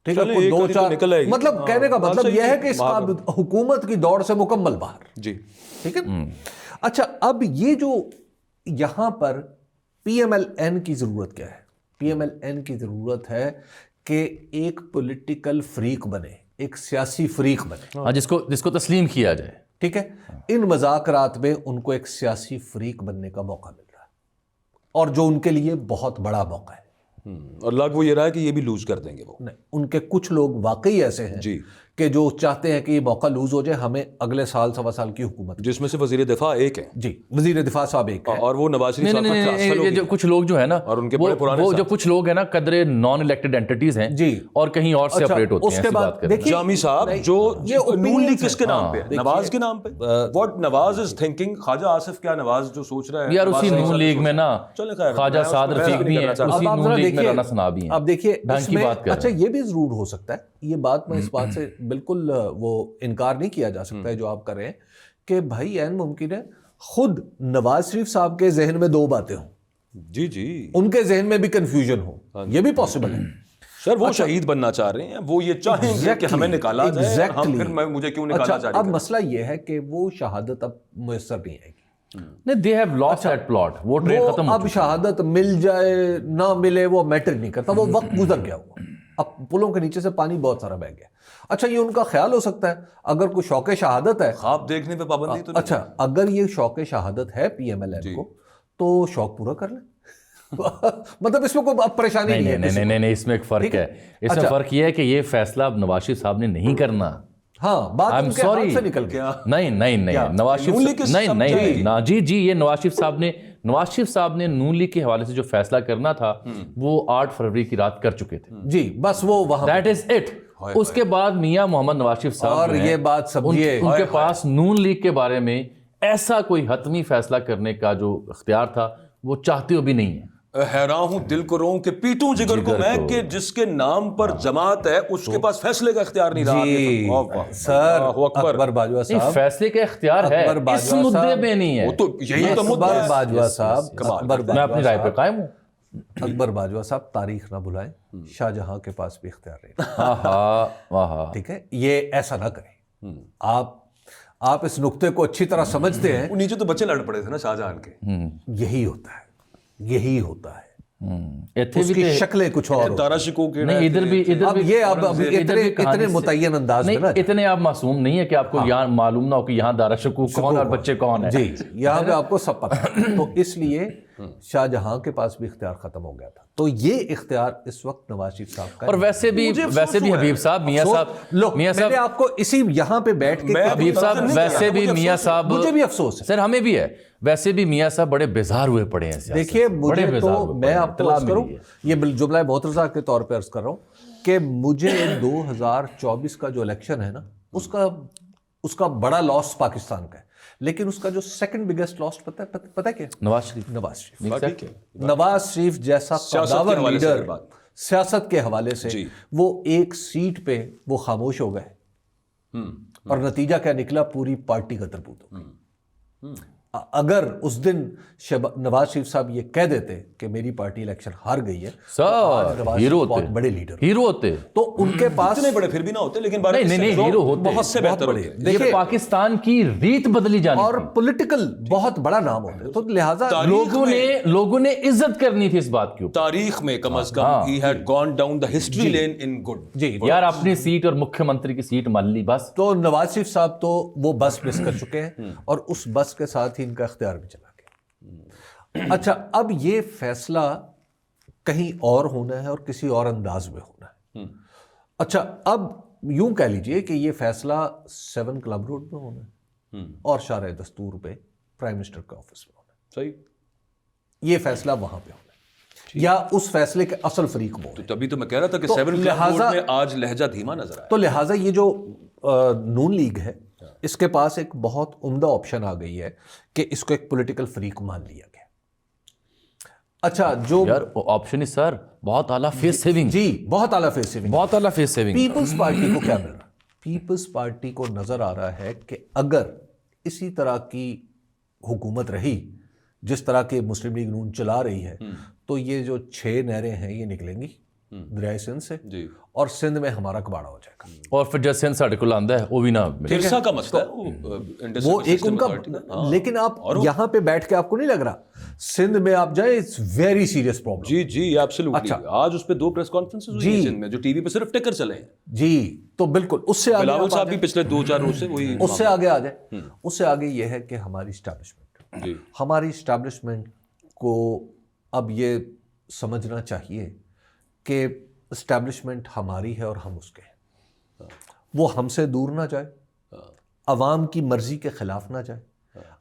ٹھیک ہے, دو چار, مطلب کہنے کا مطلب یہ ہے کہ اس کا حکومت کی دوڑ سے مکمل باہر. جی ٹھیک ہے. اچھا اب یہ جو یہاں پر پی ایم ایل این کی ضرورت کیا ہے؟ پی ایم ایل این کی ضرورت ہے کہ ایک پولیٹیکل فریق بنے, ایک سیاسی فریق بنے, جس کو تسلیم کیا جائے. ٹھیک ہے. ان مذاکرات میں ان کو ایک سیاسی فریق بننے کا موقع مل رہا ہے اور جو ان کے لیے بہت بڑا موقع ہے. اور لگ وہ یہ رہا ہے کہ یہ بھی لوز کر دیں گے. وہ نہیں, ان کے کچھ لوگ واقعی ایسے ہیں جی کہ جو چاہتے ہیں کہ یہ موقع لوز ہو جائے, ہمیں اگلے سال سوا سال کی حکومت, جس میں سے وزیر دفاع ایک ہے. جی وزیر دفاع صاحب ایک ہے, اور وہ نواز شریف صاحب جو کچھ لوگ جو ہے نا, اور ان کے بڑے پرانے وہ جو کچھ لوگ ہیں نا قدرے نان الیکٹڈ اینٹیز ہیں جی, اور کہیں اور سے آپریٹ ہوتے ہیں. اس کے بعد دیکھیے جامی صاحب جو نون لیگ کس کے نام پہ, نواز کے نام پہ, واٹ نواز از تھنکنگ, خواجہ آصف کیا نواز جو سوچ رہا ہے یار اسی نون لیگ میں نا خواجہ سعد رفیق بھی ہیں, اسی نون لیگ میں رانا ثنا بھی ہیں. اب دیکھیے ڈھنگ کی بات کر رہے ہیں. اچھا یہ بھی ضرور ہو سکتا ہے, یہ بات میں اس بات سے بالکل وہ انکار نہیں کیا جا سکتا ہے جو آپ کر رہے ہیں کہ بھائی این ممکن ہے خود نواز شریف صاحب کے ذہن میں دو باتیں ہوں, جی جی ان کے ذہن میں بھی کنفیوژن ہو, یہ بھی پاسبل ہے. سر وہ شہید بننا چاہ رہے ہیں, وہ یہ چاہیں گے کہ ہمیں نکالا جائے, ہم پھر مجھے کیوں نکالا جائے. اب مسئلہ یہ ہے کہ وہ شہادت اب میسر نہیں آئے گی. نہیں, they have lost that plot. وہ ٹرین ختم ہو اب شہادت مل جائے نہ ملے وہ میٹر نہیں کرتا, وہ وقت گزر گیا ہوا, اب پلوں کے نیچے سے پانی بہت سارا بہہ گیا. اچھا یہ ان کا خیال ہو سکتا ہے اگر کوئی شوق شہادت ہے, خواب دیکھنے پہ پابندی تو. اچھا اگر یہ شوق شہادت ہے پی ایم ایل این کو تو شوق پورا کر لیں, مطلب اس میں کوئی پریشانی نہیں ہے. نہیں, اس میں ایک فرق ہے. اس میں فرق یہ ہے کہ یہ فیصلہ اب نواز شریف صاحب نے نہیں کرنا. ہاں بات ان کے ہاتھ سے نکل گیا. نہیں نواز شریف نہیں, جی یہ نواز شریف صاحب نے نون لیگ کے حوالے سے جو فیصلہ کرنا تھا وہ 8 فروری کی رات کر چکے تھے. جی بس وہ وہاں دیٹ از اٹ. اس کے بعد میاں محمد نواز شریف صاحب اور یہ بات سمجھیے ان کے پاس نون لیگ کے بارے میں ایسا کوئی حتمی فیصلہ کرنے کا جو اختیار تھا وہ چاہتے ہو بھی نہیں ہے. حیران ہوں دل کو روں کہ پیٹوں جگر کو میں کہ جس کے نام پر جماعت ہے اس کے پاس فیصلے کا اختیار نہیں رہا. جی سر, اکبر باجوہ صاحب فیصلے کا اختیار ہے, اس مدعے میں نہیں ہے. وہ تو یہی تو مدعا ہے. باجوہ صاحب, میں اپنی رائے پہ قائم ہوں. اکبر باجوہ صاحب تاریخ نہ بھلائیں, شاہ جہاں کے پاس بھی اختیار رہے. ٹھیک ہے, یہ ایسا نہ کریں. آپ اس نقطے کو اچھی طرح سمجھتے ہیں. نیچے تو بچے لڑ پڑے تھے نا شاہجہاں کے. یہی ہوتا ہے. اس کی شکلیں کچھ اور ادھر بھی اتنے متعین انداز میں اتنے آپ معصوم نہیں ہے کہ آپ کو یہاں معلوم نہ ہو کہ یہاں دارا شکوک کون اور بچے کون ہیں. جی یہاں پہ آپ کو سب پتہ. تو اس لیے شاہ جہاں کے پاس بھی اختیار ختم ہو گیا تھا, تو یہ اختیار اس وقت نواز شریف صاحب کا. اور ویسے بھی حبیب صاحب میاں صاحب آپ کو اسی یہاں پہ بیٹھ کے حبیب صاحب ویسے بھی میاں صاحب, مجھے بھی افسوس ہے سر ہمیں بھی ہے, ویسے بھی میاں صاحب بڑے بیزار ہوئے پڑے ہیں. دیکھیے مجھے تو میں آپ کو عرض کروں, یہ جملہ بہت رضا کے طور پہ عرض کر رہا ہوں کہ مجھے 2024 کا جو الیکشن ہے نا اس کا بڑا لاس پاکستان کا ہے, لیکن اس کا جو سیکنڈ بگیسٹ لاس پتہ ہے کیا؟ نواز شریف جیسا قداور لیڈر سیاست کے حوالے سے وہ ایک سیٹ پہ وہ خاموش ہو گئے, اور نتیجہ کیا نکلا؟ پوری پارٹی کا تربوت ہو گئی. اگر اس دن نواز شریف صاحب یہ کہہ دیتے کہ میری پارٹی الیکشن ہار گئی ہے سر ہیرو بہت بڑے لیڈر ہیرو ہوتے تو ان کے پاس اتنے بڑے پھر بھی نہ ہوتے لیکن نہیں ہیرو ہوتے بہت سے بہتر بڑے ہوتے یہ پاکستان کی ریت بدلی جانی اور پولیٹیکل بہت بڑا نام ہوتے تو لہٰذا لوگوں نے عزت کرنی تھی اس بات کی. تاریخ میں کم از کم he had gone down the history lane in good. جی یار اپنی سیٹ اور مکھیہ منتری کی سیٹ مان لی بس. تو نواز شریف صاحب تو وہ بس مس کر چکے ہیں اور اس بس کے ساتھ ہی ان کا اختیار بھی چلا گیا. اچھا اب یہ فیصلہ کہیں اور ہونا ہے اور کسی اور انداز میں ہونا ہے. اچھا اب یوں کہہ لیجئے کہ یہ فیصلہ 7 کلب روڈ میں ہونا ہے اور شارع دستور پہ پرائم منسٹر کے آفس میں ہونا ہے. صحیح. یہ فیصلہ وہاں پہ ہونا ہے یا اس فیصلے کے اصل فریق وہ ہیں. تبھی تو میں کہہ رہا تھا کہ 7 کلب روڈ میں آج لہجہ دھیما نظر آیا. تو لہٰذا یہ جو نون لیگ ہے اس کے پاس ایک بہت عمدہ آپشن آ گئی ہے کہ اس کو ایک پولیٹیکل فریق مان لیا گیا. اچھا جو یار آپشن سر بہت اعلیٰ فیس سیونگ. جی بہت اعلیٰ فیس سیونگ. بہت اعلیٰ فیس سیونگ. پیپلز پارٹی کو کیا مل رہا ہے؟ پیپلز پارٹی کو نظر آ رہا ہے کہ اگر اسی طرح کی حکومت رہی جس طرح کے مسلم لیگ نون چلا رہی ہے تو یہ جو 6 نہریں ہیں یہ نکلیں گی دریائے سندھ سے اور سندھ میں ہمارا کباڑا ہو جائے گا. اور پھر جب سندھ ساڑھے کو لاندہ ہے وہ بھی نہ ترسا کا مسئلہ ہے وہ ایک ان کا. لیکن آپ یہاں پہ بیٹھ کے آپ کو نہیں لگ رہا سندھ میں آپ جائیں اٹس ویری سیریس پرابلم. جی جی ایبسلیوٹلی. آج اس پہ 2 پریس کانفرنسز ہوئی ہیں سندھ میں جو ٹی وی پہ صرف ٹکر چلے ہیں. جی تو بالکل اس سے بلاول صاحب بھی پچھلے 2-4 روز سے وہی اس سے آگے آ جائے. اس سے آگے یہ ہے کہ ہماری اسٹیبلشمنٹ ہماری اسٹیبلشمنٹ کو اب یہ سمجھنا چاہیے کہ اسٹیبلشمنٹ ہماری ہے اور ہم اس کے ہیں. وہ ہم سے دور نہ جائے, عوام کی مرضی کے خلاف نہ جائے,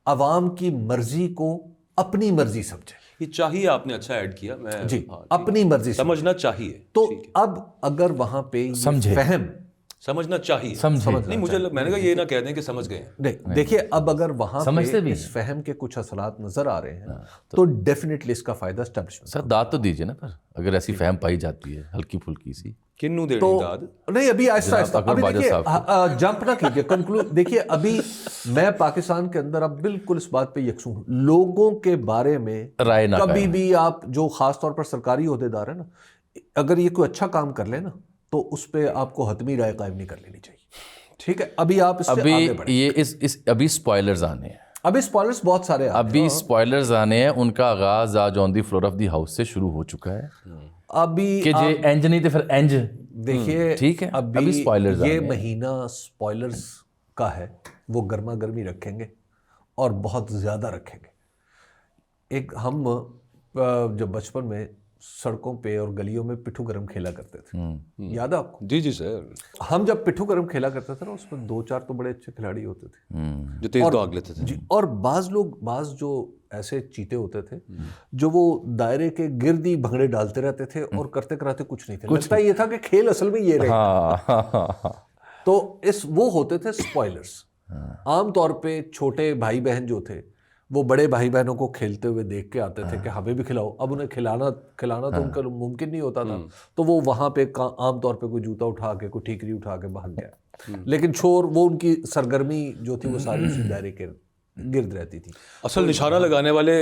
عوام کی مرضی کو اپنی مرضی سمجھے. یہ چاہیے آپ نے اچھا ایڈ کیا. میں جی اپنی مرضی سمجھنا چاہیے. تو اب اگر وہاں پہ فہم سمجھنا چاہیے نہیں مجھے میں نے کہا یہ نہ کہہ دیں کہ سمجھ گئے. نہیں دیکھیے اب اگر وہاں پہ اس فہم کے کچھ اثرات نظر آ رہے ہیں تو ڈیفینیٹلی اس کا فائدہ اسٹیبلشمنٹ. سر داد تو دیجیے نا اگر ایسی فہم پائی جاتی ہے ہلکی پھلکی سی. کنو دینی داد نہیں ابھی آہستہ آہستہ ابھی دیکھیے جمپ نہ کیجیے کنکلوڈ. دیکھیے ابھی میں پاکستان کے اندر اب بالکل اس بات پہ یکسوں ہوں لوگوں کے بارے میں رائے نہ کبھی بھی آپ جو خاص طور پر سرکاری عہدیدار ہیں نا اگر یہ کوئی اچھا کام کر لیں نا تو اس پہ آپ کو حتمی رائے قائم نہیں کر لینی چاہیے. ٹھیک ہے ابھی آپ اس سے آگے بڑھیں. یہ ابھی اسپوائلرز آنے ہیں. ابھی اسپوائلرز بہت سارے ابھی اسپوائلرز آنے ہیں. ان کا آغاز آج آن دی فلور آف دی ہاؤس سے شروع ہو چکا ہے. ابھی کہ جی اینج نہیں تو پھر اینج. دیکھیے ٹھیک ہے ابھی اسپوائلرز یہ مہینہ اسپوائلرز کا ہے وہ گرما گرمی رکھیں گے اور بہت زیادہ رکھیں گے. ایک ہم جب بچپن میں سڑکوں پہ اور گلیوں میں پٹھو گرم کھیلا کرتے تھے یاد ہے آپ کو؟ جی جی سر. ہم جب پٹھو گرم کھیلا کرتے تھے نا اس میں 2-4 تو بڑے اچھے کھلاڑی ہوتے تھے جو تیز داغ لیتے تھے. جی اور بعض جو ایسے چیتے ہوتے تھے جو وہ دائرے کے گرد ہی بھنگڑے ڈالتے رہتے تھے اور کرتے کراتے کچھ نہیں تھے. لگتا یہ تھا کہ کھیل اصل میں یہ رہے. تو وہ ہوتے تھے اسپوائلرز. عام طور پہ چھوٹے بھائی بہن جو تھے وہ بڑے بھائی بہنوں کو کھیلتے ہوئے دیکھ کے آتے تھے کہ ہمیں بھی کھلاؤ. اب انہیں کھلانا تو ان کا ممکن نہیں ہوتا تھا تو وہ وہاں پہ عام طور پہ کوئی جوتا اٹھا کے کوئی ٹھیکری اٹھا کے بھاگ گیا. لیکن وہ ان کی سرگرمی جو تھی وہ ساری اسی دائرے کے گرد رہتی تھی. اصل نشانہ لگانے والے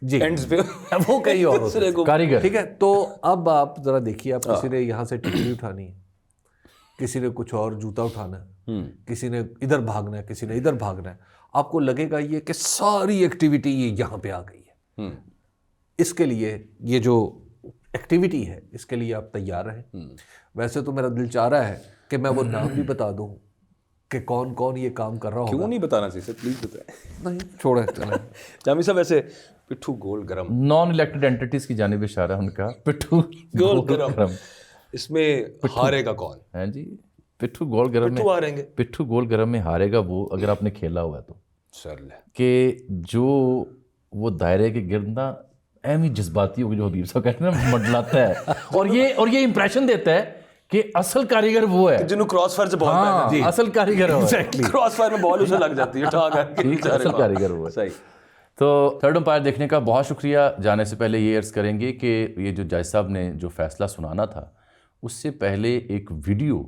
جی وہ کہیں اور ہوتے تھے کاریگر. ٹھیک ہے تو اب آپ ذرا دیکھیے آپ کسی نے یہاں سے ٹھیکری اٹھانی ہے, کسی نے کچھ اور جوتا اٹھانا ہے, کسی نے ادھر بھاگنا ہے, کسی نے ادھر بھاگنا ہے. آپ کو لگے گا یہ کہ ساری ایکٹیویٹی یہ یہاں پہ آ گئی ہے. اس کے لیے یہ جو ایکٹیویٹی ہے اس کے لیے آپ تیار رہیں. ویسے تو میرا دل چاہ رہا ہے کہ میں وہ نام بھی بتا دوں کہ کون کون یہ کام کر رہا ہو. کیوں نہیں بتانا چاہیے سر پلیز بتائیں. نہیں چھوڑیں چلیں. جامی صاحب ویسے پٹھو گول گرم نان الیکٹڈ اینٹیز کی جانب اشارہ ان کا. پٹھو گول گرم اس میں ہارے گا کون ہے جی؟ پٹھو گول گرم میں پٹھو گول گرم میں ہارے گا وہ اگر آپ نے کھیلا ہوا ہے تو کہ جو وہ دائرے کے گرد نا اہم ہی جذباتی ہوگی جو حبیب صاحب کہتے ہیں نا منڈلاتا ہے اور یہ امپریشن دیتا ہے کہ اصل کاریگر وہ ہے جنہوں کراس فائر سے بال پہنا ہے. اصل کاریگر وہ ہے. کراس فائر میں بال اسے لگ جاتی ہے اٹھا کر. اصل کاریگر وہ ہے. صحیح. تو تھرڈ امپائر دیکھنے کا بہت شکریہ. جانے سے پہلے یہ عرض کریں گے کہ یہ جو جج صاحب نے جو فیصلہ سنانا تھا اس سے پہلے ایک ویڈیو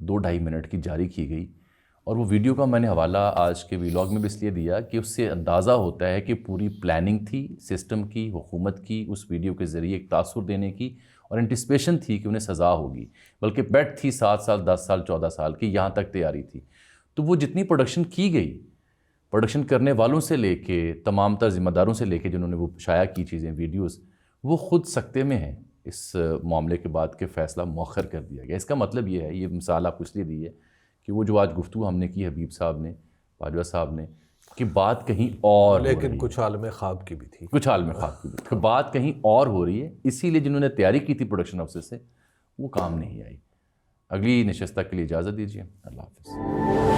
2-2.5 منٹ کی جاری کی گئی اور وہ ویڈیو کا میں نے حوالہ آج کے ویلاگ میں بھی اس لیے دیا کہ اس سے اندازہ ہوتا ہے کہ پوری پلاننگ تھی سسٹم کی، حکومت کی، اس ویڈیو کے ذریعے ایک تاثر دینے کی، اور انٹسپیشن تھی کہ انہیں سزا ہوگی، بلکہ بیٹ تھی 7 سال 10 سال 14 سال کی، یہاں تک تیاری تھی. تو وہ جتنی پروڈکشن کی گئی، پروڈکشن کرنے والوں سے لے کے تمام تر ذمہ داروں سے لے کے جنہوں نے وہ شائع کی چیزیں ویڈیوز، وہ خود سکتے میں ہیں اس معاملے کے بعد کہ فیصلہ مؤخر کر دیا گیا. اس کا مطلب یہ ہے، یہ مثال آپ کو اس لیے دی ہے کہ وہ جو آج گفتگو ہم نے کی حبیب صاحب نے، باجوہ صاحب نے، کہ بات کہیں اور لیکن کچھ عالم خواب کی بھی تھی، کچھ عالم خواب کی بھی تھی، بات کہیں اور ہو رہی ہے. اسی لیے جنہوں نے تیاری کی تھی پروڈکشن ہاؤسز سے، وہ کام نہیں آئی. اگلی نشست تک کے لیے اجازت دیجیے. اللہ حافظ.